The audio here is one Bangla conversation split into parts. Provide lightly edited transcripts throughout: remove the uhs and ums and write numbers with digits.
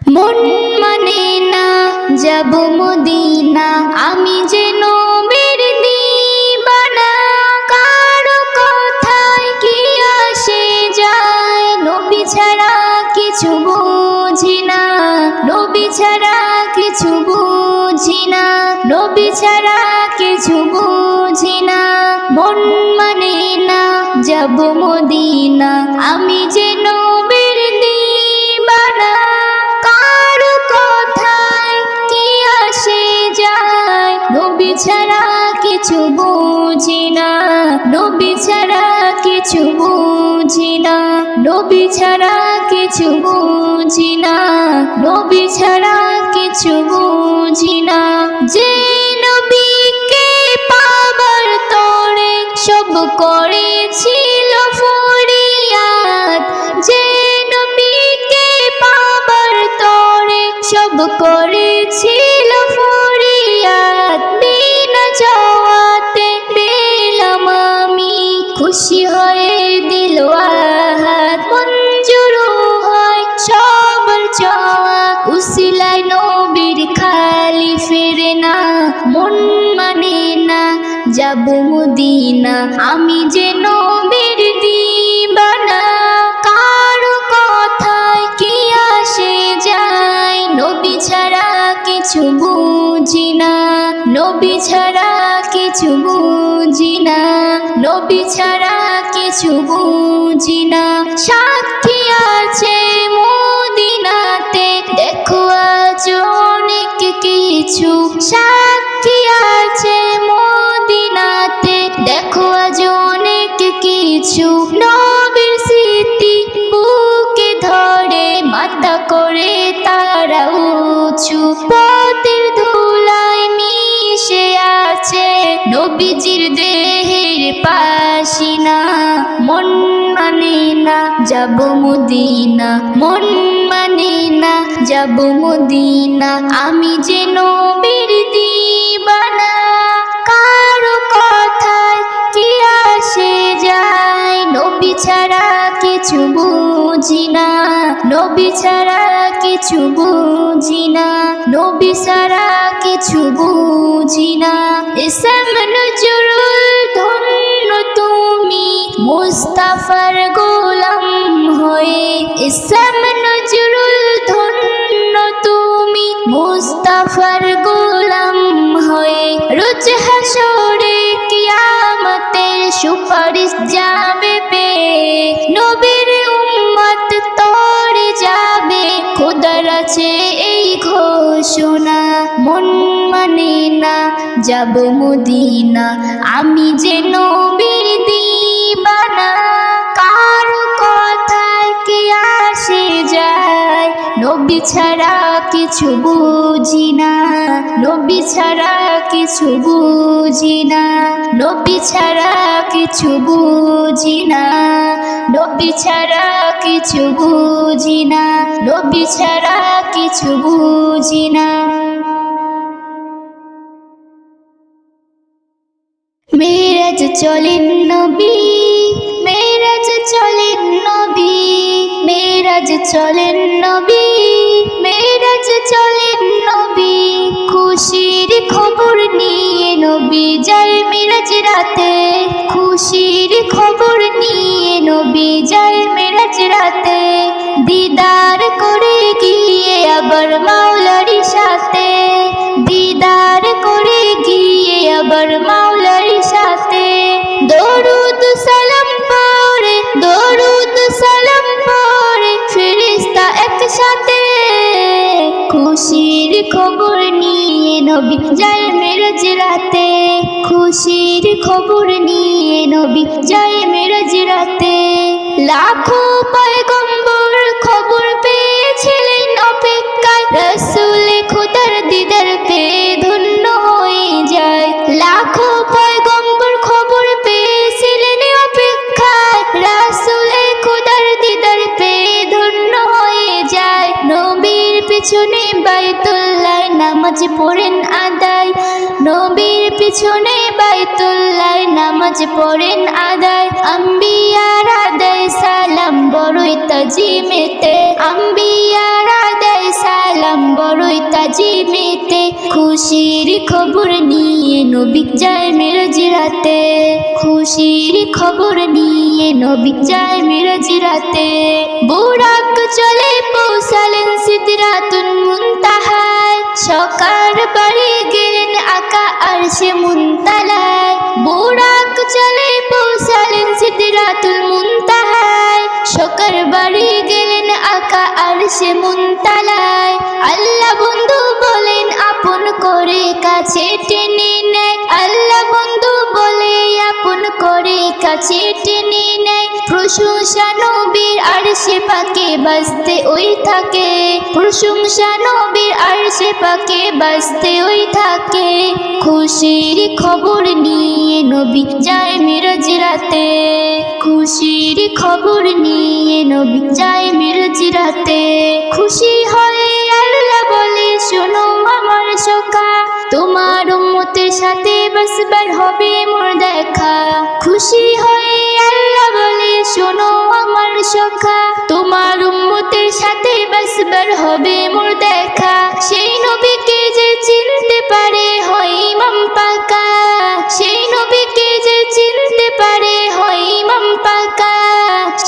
মন মানে না যাব মদিনা, আমি যে নবীর দিবানা। কারো কথায় কি আসে যায়, নবী ছাড়া কিছু বুঝি না, নবী ছাড়া কিছু বুঝি না, নবী ছাড়া কিছু বুঝি না। মন মানে না যাব মদিনা, আমি যে নবীর দিবানা। কারো কথায় কি আসে যায়, নবী ছাড়া কিছু বুঝি না, নবী ছাড়া কিছু বুঝি না, নবী ছাড়া কিছু বুঝি না, নবী ছাড়া কিছু বুঝি না। যে নবীকে পাবার তরে সব করেছিল ফরিয়াদ, যে নবীকে পাবার তরে সব করেছিল ফরিয়াদ। বিনা চাওয়াতে পেলাম আমি, খুশি হয়ে দিল আহাদ। মঞ্জুর হয় সবার চাওয়া, উসিলায় নবীর খালি ফেরে না। মন মানে না যাব মদিনা, আমি যে নবীর দিবানা। কারো কথায় কি আসে যায়, নবী ছাড়া কিছু বুঝি না, নবী ছাড়া কিছু বুঝি না, নবী ছাড়া কিছু বুঝি না। সাক্ষী আছে মদিনাতে, দেখো আজ অনেক কিছু। সাক্ষী আছে মদিনাতে, দেখো আজ অনেক কিছু। নবীর স্মৃতি বুকে ধরে, মাথা করে তারা উঁচু। পথের ধুলায় মিশে আছে নবীজির দেহের পাসিনা। মন মানে না যাব মদিনা, মন মানে না যাব মদিনা, আমি যে নবীর দিবানা। কারো কথায় কি আসে যায়, নবী ছাড়া কিছু বুঝি না, নবী ছাড়া কিছু বুঝি না, নবী ছাড়া কিছু বুঝি না। ইসম নজরুল ধন্য তুমি মুস্তাফার গোলাম হয়ে, ইসম নজরুল ধন্য তুমি মুস্তাফার গোলাম হয়ে। রোজ হাসরে কিয়ামতের সুপারিশ যাবে পেয়ে, নবীর উম্মত তরে যাবে, খোদার আছে এই ঘোষণা। মন মানে না যাব মদিনা, আমি যে নবীর দিবানা। কারো কথায় কি আসে যায়, নবী ছাড়া কিছু বুঝি না, নবী ছাড়া কিছু বুঝি না, নবী ছাড়া কিছু বুঝি না, নবী ছাড়া কিছু বুঝি না, নবী ছাড়া কিছু বুঝি না। মেরাজ চলেন নবী, মেরাজ চলেন নবী, মেরাজ চলেন নবী, মেরাজ চলেন নবী। খুশির খবর নিয়ে নবী যায় মেরাজ রাতে, খুশির খবর নিয়ে নবী যায় মেরাজ রাতে। দিদার করে গিয়ে আবার মাওলার সাথে, দিদার করে গিয়ে আবার মাওলার সাথে। দরুদ সালাম পড়ে, দরুদ সালাম পড়ে ফেরেশতা একসাথে। খুশির খবর নিয়ে নবী যায় মেরাজ রাতে, খুশির খবর নিয়ে নবী যায় মেরাজ রাতে। লাখো পয়গম্বর খবর পেয়েছিলেন অপেক্ষায়, রাসূল খোদার দিদার পেয়ে ধন্য হয়ে যায়। লাখো পয়গম্বর খবর পেয়েছিলেন অপেক্ষায়, রাসূল খোদার দিদার পেয়ে ধন্য হয়ে যায়। নবীর পিছনে বাইতুল্লাহ নামাজ পড়েন আদায়, নবীর পিছনে বাইতুল্লাহ নামাজ পড়েন আদায়। আম্বিয়ারা দেয় সালাম বড়ই তাজিমেতে, আম্বিয়ারা দেয় বাজি মেতে, খুশির খবর নিয়ে নবী যায় মেরাজ রাতে, খুশির খবর নিয়ে নবী যায় মেরাজ রাতে। বুরাক চলে পৌঁছালেন সিদরাতুল মুনতাহায়, সকার বাড়ি গেলেন আকা আরশে মুনতালায়। বুরাক চলে পৌঁছালেন সিদরাতুল মুনতাহায়, সকার বাড়ি গেলেন আকা আরশে মুনতালায়। আল্লাহ বন্ধু বলেন আপন করে কাছে টেনে নেয়, আল্লাহ বন্ধু বলে আপন করে কাছে টেনে নেয়। প্রশংসা নবীর আরশে পাকে বাজতে ওই থাকে, প্রশংসা নবীর আরশে পাকে বাজতে ওই থাকে। খুশির খবর নিয়ে নবী যায় মেরাজ রাতে, খুশির খবর নিয়ে নবী যায় মেরাজ রাতে। খুশি হয়ে আল্লাহ বলে শোনো আমার সখা, তোমার উম্মতের সাথে বাসবার হবে মোর দেখা। খুশি হয়ে আল্লাহ বলে শোনো আমার সখা, তোমার উম্মতের সাথে বাসবার হবে মোর দেখা। সেই নবীকে যে চিনতে পারে হয় ইমাম পাকা, সেই নবীকে যে চিনতে পারে হয় ইমাম পাকা,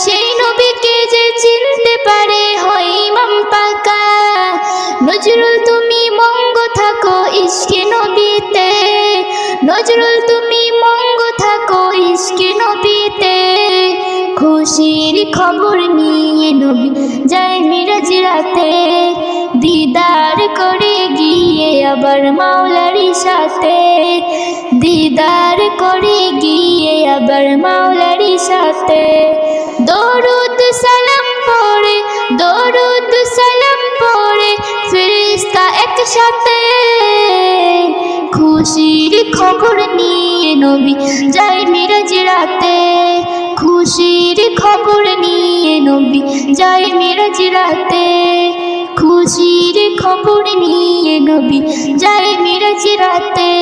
সেই নবীকে যে চিনতে পারে হয় ইমাম পাকা। নজরুল তুমি মঙ্গ থাকো ইশকে নবীতে, নজরুল তুমি মঙ্গ থাকো ইশকে নবীতে। খুশির খবর নিয়ে নবী যায় মেরাজ রাতে, দিদার করে গিয়ে আবার মাওলারি সাথে, দিদার করে গিয়ে আবার মাওলারি সাথে। দরুদ সালাম পড়ে, দরুদ সালাম পড়ে ফেরেশতা একসাথে। খুশির খবর নিয়ে নবী যায় মেরাজ রাতে, খুশির খবর নিয়ে নবী যায় মেরাজ রাতে, খুশির খবর নিয়ে নবী যায় মেরাজ রাতে।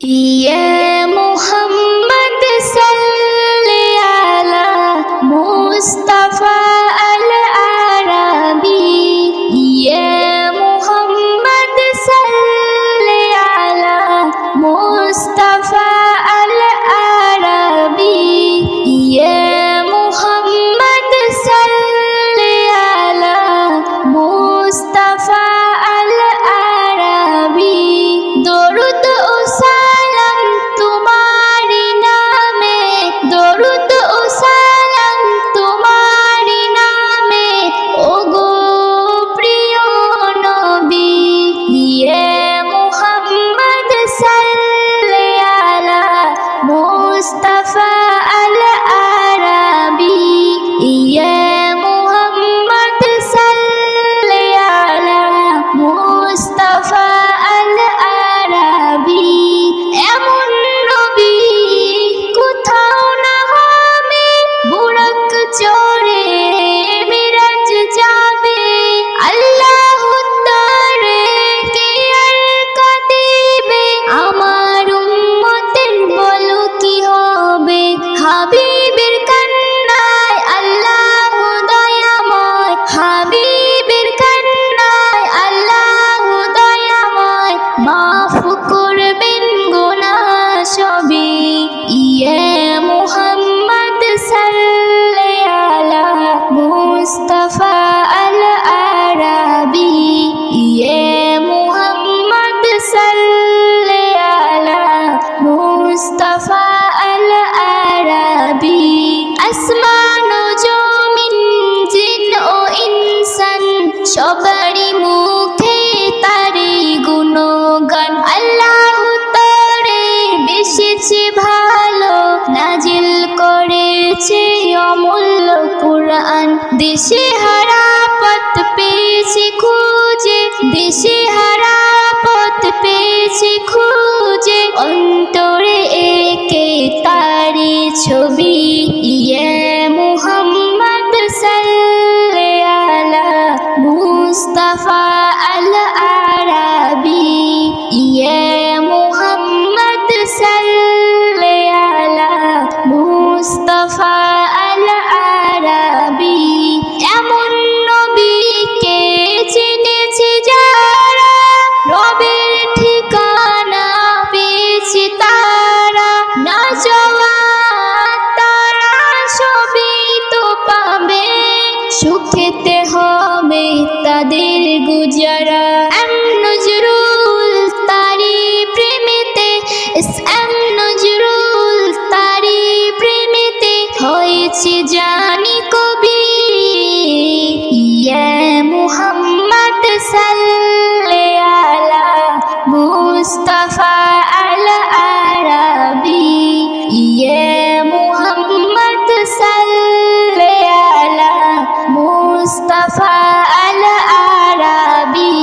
ইয়া মুহাম্মদ সাল্লি আলা মুস্তাফা আল আরাবি, ইয়া মুহাম্মদ সাল্লি আলা মুস্তাফা আল আরাবি, ইয়া মুহাম্মদ সাল্লি আলা মুস্তাফা আল আরাবি। দরুদ ও সালাম তোমারি নামে, দরুদ ও সালাম তোমারি নামে, ওগো প্রিয় নবী। ইয়ে মুহাম্মদ সাল্লি আলা মুস্তাফা আল আরাবি, ইয়ে মুহাম্মদ সাল্লি আলা মুস্তাফা আল আরাবি। এমন নবী কোথাও না হবে, বুরাক চড়ে মেরাজ যাবে। আল্লাহ তরে কে আর কাঁদিবে, আমার উম্মতের বলো কি হবে। হাবিবের কান্নায় আল্লাহ দয়াময়, হাবিবের কান্নায় আল্লাহ দয়াময়, মাফ করবেন গুনাহ সবই। ইয়ে মুহাম্মদ সাল্লি আলা মুস্তাফা আল আরাবি, ইয়ে মুহাম্মদ সাল্লি আলা মুস্তাফা আল আরাবি। আসমান ও জমিন জিন ও ইনসান সবারই মুখে তারি গুণগান। আল্লাহ তরে বেশিছে ভালো, নাজিল করেছে অমূল্য কুরআন। দেশে হারা পথ পেয়েছে খুঁজে, দেশে হারা পথ পেয়েছে খুঁজে, অন্তরে একে তারি ছবি। ইয়ে মুহাম্মদ সাল্লি আলা মুস্তাফা আল আরাবি, ইয়ে মুহাম্মদ সাল্লি আলা মুস্তাফা আল আরাবি। এমন নবীকে চিনেছে যারা, তাদের গুজারা। এম নজরুল তারি প্রেমেতে, এম নজরুল তারি প্রেমেতে হয়েছে জানি কবি। ইয়া মুহাম্মদ সাল্লি আলা মুস্তাফা আল আরাবি। ইয়া মুহাম্মদ সাল্লি আলা মুস্তাফা আল আরাবি।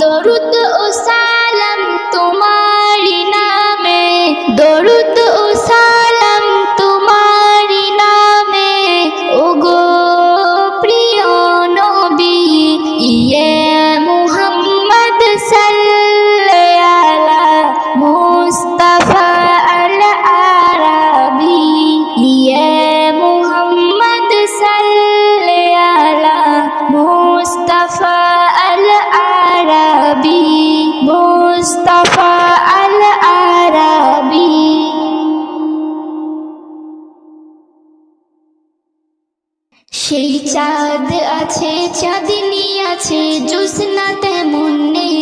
দরুদ ও সালাম তোমারি নামে, দরুদ ও সালাম তোমারি নামে ওগো প্রিয় নবী। ইয়া মুহাম্মদ সাল্লি আলা মুস্তাফা আল আরাবি। ইয়া মুহাম্মদ সাল্লি আলা মুস্তাফা আল আরাবি, মুস্তাফা আল আরাবি। সেই চাঁদ আছে চাঁদনি আছে জোছনা তেমন নেই,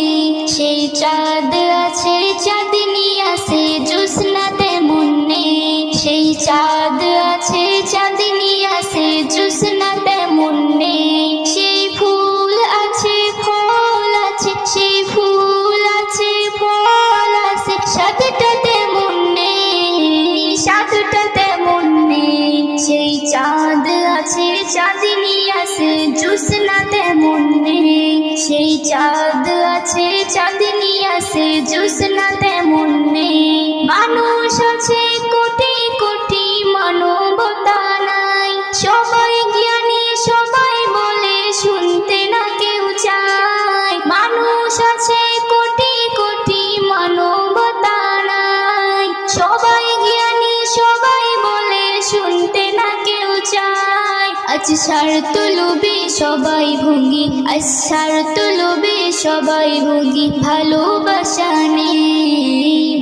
সেই চাঁদ আছে চাঁদনি আছে জোছনা তেমন নেই, সেই চাঁদ আছে চাঁদনি আছে জোছনা তেমন নেই। সেই ফুল আছে ফল আছে, সেই ফুল আছে ফল আছে সাতটা তেমন নেই, সাতটা তেমন নেই। সেই চাঁদ আছে চাঁদনি আছে জোছনা তেমন নেই, সেই চাঁদ আছে চাঁদনি আছে জোছনা তেমন নেই। মানুষ আছে কোটি কোটি মানবতা নাই, সবাই জ্ঞানী সবাই বলে শুনতে না কেউ চায়। মানুষ আছে কোটি কোটি মানবতা নাই, সবাই জ্ঞানী সবাই বলে শুনতে না কেউ চায়। আজ স্বার্থ লোভে সবাই ভোগী, আজ স্বার্থ লোভে সবাই ভোগী, ভালোবাসা নেই,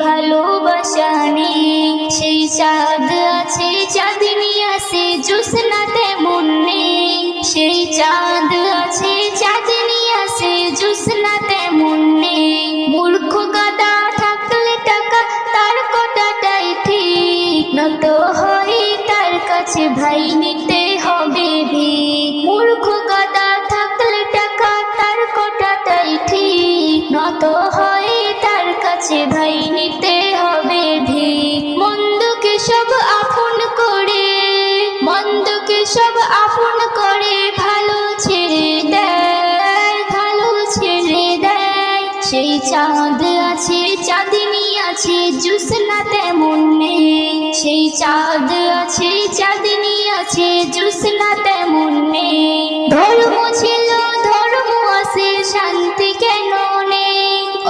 ভালোবাসা নেই। সেই চাঁদ আছে চাঁদনি আছে জোছনা তেমন নেই, সেই চাঁদ আছে চাঁদনি আছে জোছনা তেমন নেই। মূর্খ গাদা থাকলে টাকা তার কটাটাই ঠিক, নত হয় তার কাছে ভাই নিতে হবে ভিক। মূর্খ গাদা থাকলে টাকা তার কটাটাই ঠিক, নত হয় তার কাছে ভাই নিতে হবে ভিক। মন্দকে সব আপন করে, মন্দকে সব আপন করে ভালো ছেড়ে দেয়, ভালো ছেড়ে দেয়। সেই চাঁদ আছে চাঁদনি আছে জোছনা তেমন নেই, সেই চাঁদ আছে চাঁদনি আছে জোছনা তেমন নেই। ধর্ম ছিল ধর্ম আছে শান্তি কেন নেই,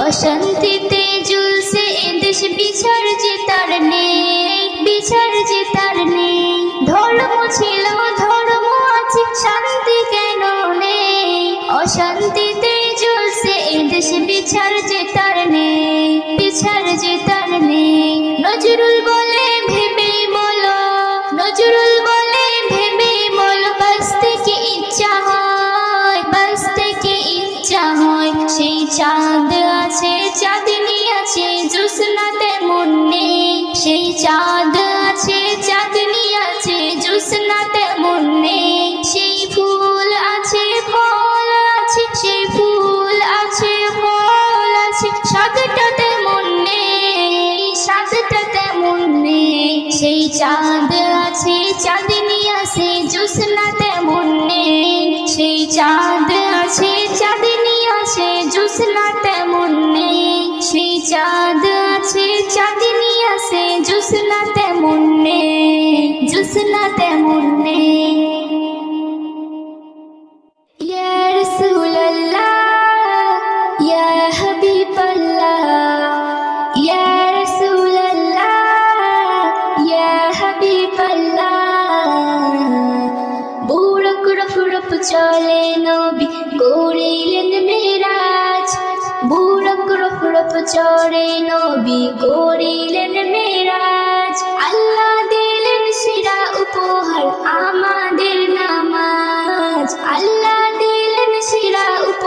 অশান্তিতে ঝুলছে এদেশ বিচার যে তার নেই, বিচার যে তার নেই। ধর্ম ছিল ধর্ম আছে শান্তি কেন নেই, অশান্তিতে ঝুলছে এদেশ বিচার যে তার নেই, বিচার যে তার নেই। নজরুল বলে ভেবে বলো, নজরুল বলে ভেবে বলো, বাঁচতে কি ইচ্ছা হয়, বাঁচতে কি ইচ্ছা হয়। সেই চাঁদ আছে চাঁদনি আছে জোছনা তেমন নেই, সেই চাঁদ আছে চাঁদনি আছে জোছনা তেমন নেই। সেই ফুল আছে ফল আছে, সেই ফুল আছে ফল আছে সাতটা তেমন নেই, সাতটা তেমন নেই। সেই চাঁদ আছে চাঁদনি আছে জোছনা তেমন নেই, সেই চাঁদ আছে চাঁদনি আছে জোছনা তেমন নেই। সেই চাঁদ আছে চাঁদনি আছে জোছনা তেমন নেই, জোছনা তেমন নেই। ইয়া রাসূলুল্লাহ ইয়া হাবিবাল্লাহ, ইয়া রাসূলুল্লাহ ইয়া হাবিবাল্লাহ। বুড়ক রফ রফ চলে নবী করিলেন মেরাজ, বুড়ক রফ রফ চড়ে নবী করিলেন মেরাজ। আল্লাহ দিলেন সেরা উপহার আমাদের নামাজ, আল্লাহ দিলেন সেরা উপহার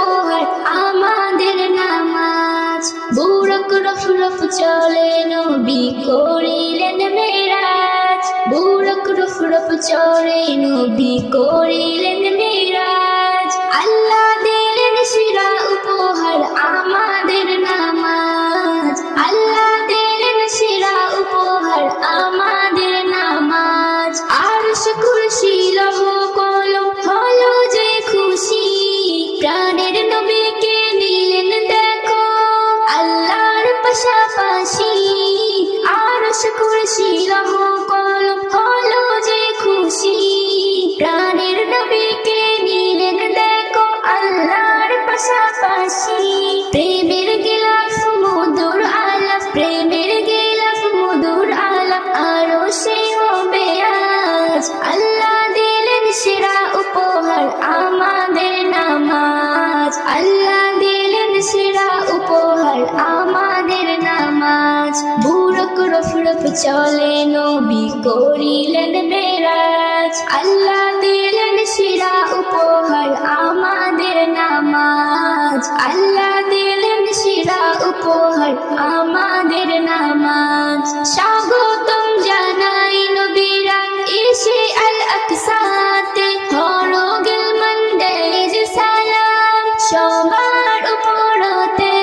পাশাপাশি প্রেমের গিলাফ মধুর আলাপ প্রেমের গিলাফ মধুর আলাপ আরো সে হবে আজ আল্লাহ দিলেন সেরা উপহার আমাদের নামাজ আল্লাহ দিলেন সেরা উপহার আমাদের নামাজ বুড়ক রফরফ চলে নবী করিলেন মেরাজ আল্লাহ দিলেন সেরা উপহার আমাদের নামাজ আল্লাহ দিলেন সেরা উপহার আমাদের নামাজ স্বাগতম জানাই নবীরা এসে আল আকসাতে হরগেল মন্দেজ সালাম সবার উপরতে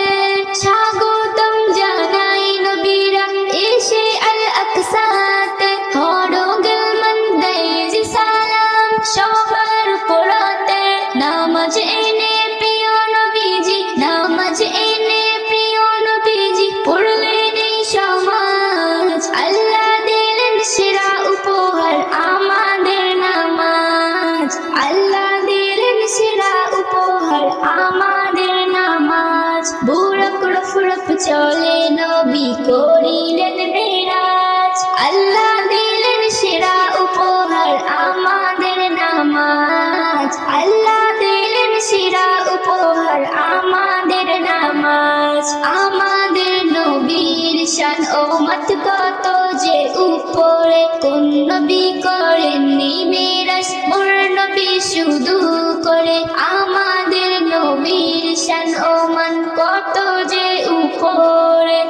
স্বাগতম জানাই নবীরা এসে আল আকসাতে হরগেল মন্দেজ সালাম সবার উপরতে নামাজ এনে প্রিয় নবীজি নামাজ এনে প্রিয় নবীজি পড়লেন এই সমাজ আল্লাহ দিলেন সেরা উপহার আমাদের নামাজ আল্লাহ দিলেন সেরা উপহার আমাদের নামাজ বুড়ক রফরফ চলে নবী করিলেন মেরাজ আল্লাহ দিলেন সেরা উপহার আমাদের নামাজ আল্লাহ দিলেন সেরা উপহার আমাদের নামাজ আমাদের নবীর শান ও মত কত যে উপরে কোন নবী করেননি মেরাজ মোর নবী শুধু করে আমাদের নবীর শান ও মান কত যে উপরে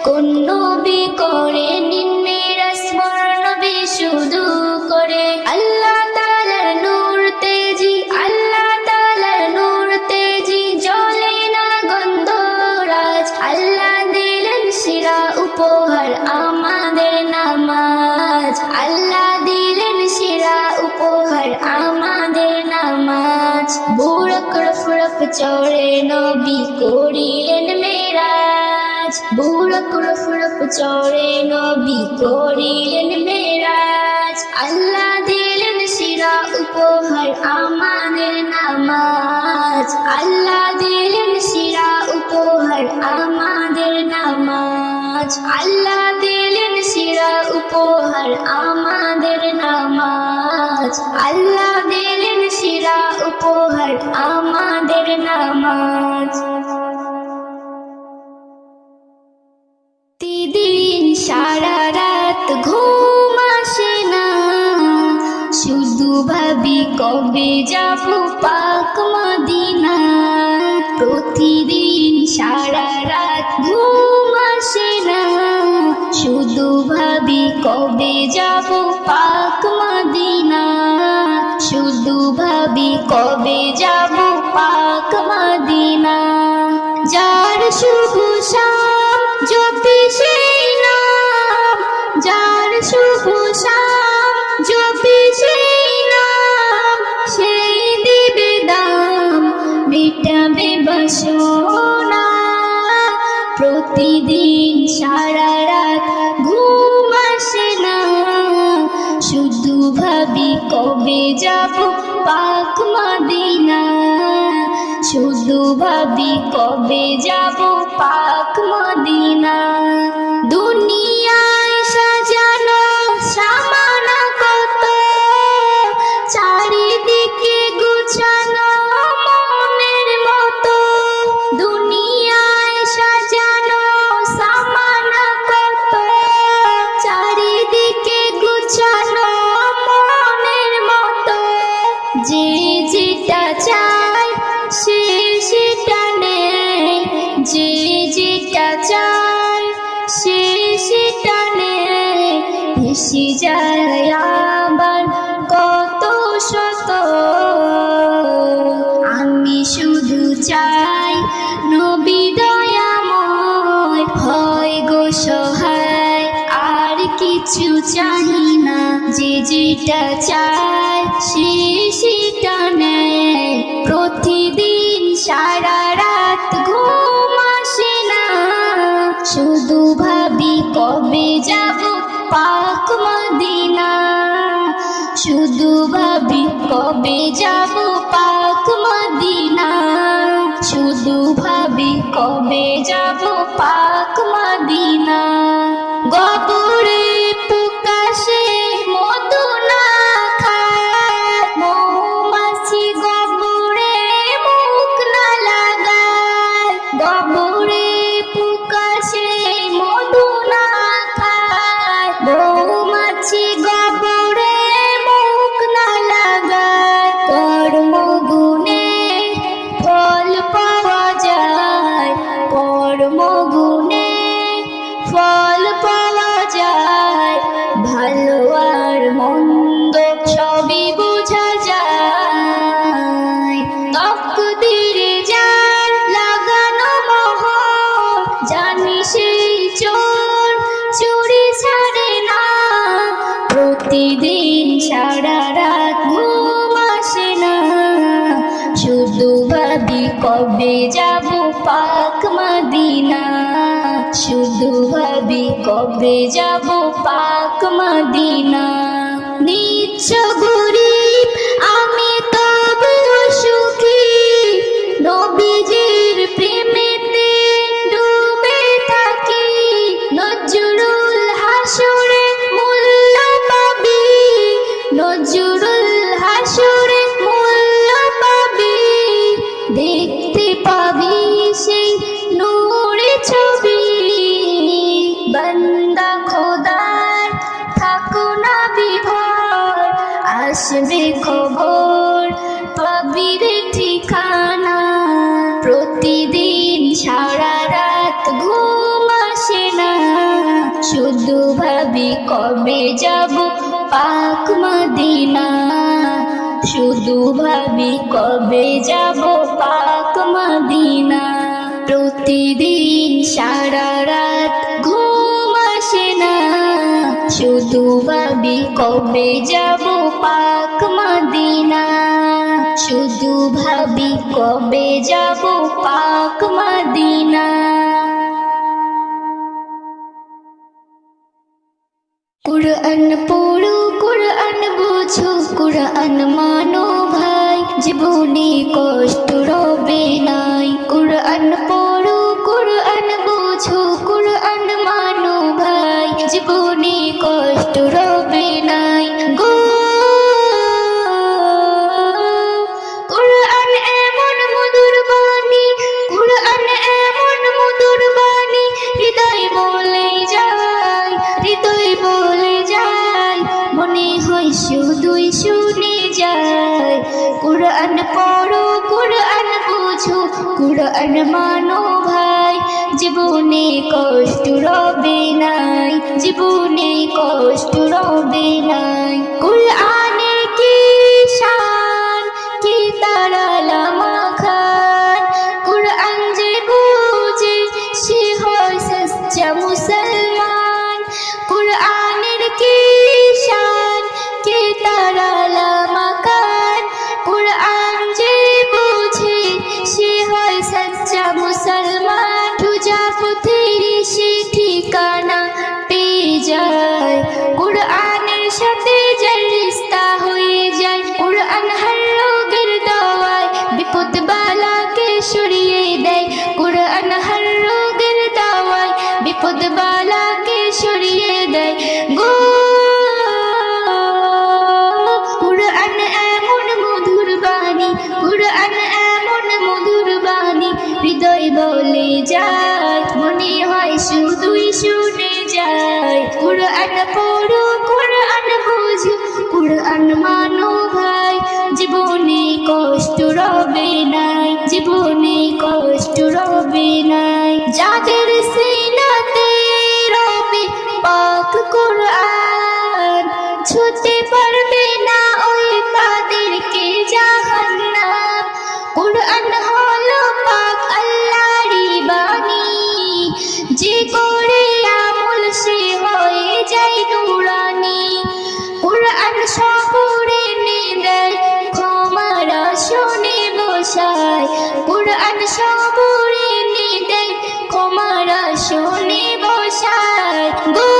কোন নবী করেননি মেরাজ মোর নবী শুধু করে আল্লাহ তাআলার নূর তেজি আল্লাহ তাআলার নূর তেজি জ্বলে না গন্ধরাজ আল্লাহ দিলেন সেরা উপহার আমাদের নামাজ আল্লাহ দিলেন সেরা উপহার আমাদের নামাজ বুড়ক রফরফ চড়ে নবী করিলেন মেরাজ বুড়ক রফরফ চড়ে নবী করিলেন মেরাজ আল্লাহ দিলেন সেরা উপহার আমাদের নামাজ আল্লাহ দিলেন সেরা উপহার আমাদের নামাজ আল্লাহ দিলেন সেরা উপহার আমাদের নামাজ আল্লাহ দিলেন সেরা উপহার আমাদের নামাজ প্রতিদিন সারা রাত ঘুম আসে না শুধু ভাবি কবে যাব পাক মদিনা প্রতিদিন সারা রাত ঘুম আসে না শুধু ভাবি কবে যাব পাক মদিনা শুধু ভাবি কবে যাব পাক মদিনা যার শুভ শাম জপি সেই নাম যার শুভ শাম জপি সেই নাম সেই দিবে দাম মিটাবে বাসনা প্রতিদিন সারা রাত ঘুম আসে না শুধু ভাবি কবে যাব পাক মদিনা শুধু ভাবি কবে যাব পাক মদিনা দুনিয়ায় সাজানো সামানা কত চারিদিকে গুছানো মনের মতো দুনিয়ায় সাজানো সামানা কত চারিদিকে গুছানো মনের মতো যে যেটা চায় সে সেটা নেয় যে যেটা চায় সে সেটা নেয় ভেসে যায় আবার কত শত আমি শুধু চাই নবী দয়াময় হয় গো সহায় আর কিছু চাহি না যে যেটা চায় সে সেটা নেয় প্রতিদিন সারা রাত ঘুম আসে না শুধু ভাবি কবে যাব পাক মদিনা শুধু ভাবি কবে যাব পাক মদিনা শুধু ভাবি কবে যাব পাক মদিনা। গবরে প্রকাশে মধু না খায়, মৌমাছি গবরে মুখ না লাগায়। গবরে প্রকাশে মধু না খায়, মৌমাছি গবরে মুখ না লাগায়। কর্মগুণে ফল পাওয়া যায়, কর্মগুণে ফল পাওয়া যায়। ভালো আর মন্দ সবই বোঝা যায়। তকদিরে যার লাগানো মোহর, জানি সেই চোর চুরি ছাড়ে না। প্রতিদিন সারা রাত ঘুম আসে না, শুধু ভাবি কবে যাব পাক মদিনা। শুধু ভাবি কবে যাব পাক মদিনা। নিচ্ছ গরিব আমি তবু সুখী, নবীজির প্রেমেতে ডুবে থাকি। নজরুল হাসরে মূল্য পাবি, নজরুল হাসরে মূল্য পাবি। দেখতে পাবি সেই নূরে ছবি। বান্দা খোদার থাকো না বিভোর, আসবে খবর পাবি রে ঠিকানা। প্রতিদিন সারা রাত ঘুম আসে না, শুধু ভাবি কবে যাব পাক মদিনা। শুধু ভাবি কবে যাব পাক মদিনা। প্রতিদিন সারা রাত ঘুম আসে না, শুধু ভাবি কবে যাব পাক মদিনা। শুধু ভাবি কবে যাব পাক মদিনা। কুরআন পড়ো, কুরআন বুঝো, কুরআন মানো ভাই, জীবনে কষ্ট রবে নাই। কুরআন পড়ো, কুরআন বুঝো, কুরআন মানো ভাই, জীবনে কষ্ট রবে নাই। গো কুরআন এমন মধুর বাণী, কুরআন এমন মধুর বাণী, হৃদয় বলে যায়, হৃদয় বলে যায়। মনে হয় শুধুই শুনে যায়। কুরআন পড়ো, কুরআন বুঝো, কুরআন মানো ভাই, জীবনে কষ্ট রবে নাই, জীবনে কষ্ট রবে নাই। কুরআনের কি শান, কি তার আলামা খান। কুরআন যে বুঝে সে হয় সচ্চা মুসলমান। কুরআনের কি শান, কি তার আলামা খান। কুরআন যে বুঝে সে হয় সচ্চা মুসলমান। সোজা পথের সে ঠিকানা পেয়ে যায়। কুরআনের সাথে যার রিশতা হয়ে যায়। কুরআন হর রোগের দাওয়ায়, বিপদ বালাকে সরিয়ে দেয়। কুরআন হর রোগের দাওয়ায়, বিপদ বালাকে সরিয়ে দেয়। গো কুরআন এমন মধুর বাণী, কুরআন এমন মধুর বাণী, হৃদয় বলে যায়, মনে হয় শুধুই শুনে যায়। কুরআন পড়ো, কুরআন বুঝো, কুরআন মানো ভাই, জীবনে কষ্ট রবে নাই, জীবনে কষ্ট রবে নাই। যাদের সিনাতে রবে পাক কুরআন, ছুঁতে পারবে না ওই তাদেরকে জাহান্নাম। কুরআন হলো পাক আল্লাহরই বাণী, যে করে আমল সে হয়ে যায় নুরানি। কুরআন সকলে দেয় ক্ষমার আসনে বসায়। কুরআন সকলে দেয় ক্ষমার আসনে বসায়। গো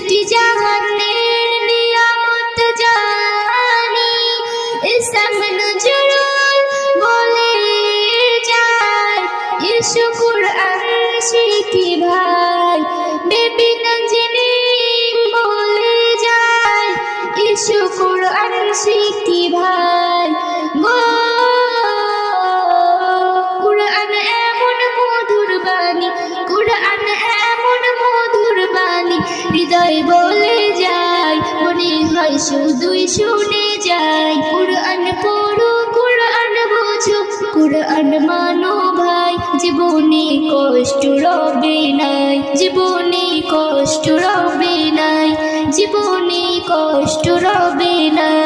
সৃষ্টি জাহানের নিয়ামত জানি ইসলাম নজরুল বলে যায় ইসু কুরআন শিখি ভাই বেবি নজনী বলে যায় ইসু কুরআন শিখি ভাই গো কুরআন এমন মধুর বাণী কুরআন এমন মধুর বাণী হৃদয় বলে যায় মনে হয় শুধুই শুনে যায় কুরআন পড়ো কুরআন বুঝো কুরআন মানো ভাই জীবনে কষ্ট রবে নাই জীবনে কষ্ট রবে নাই জীবনে কষ্ট রবে নাই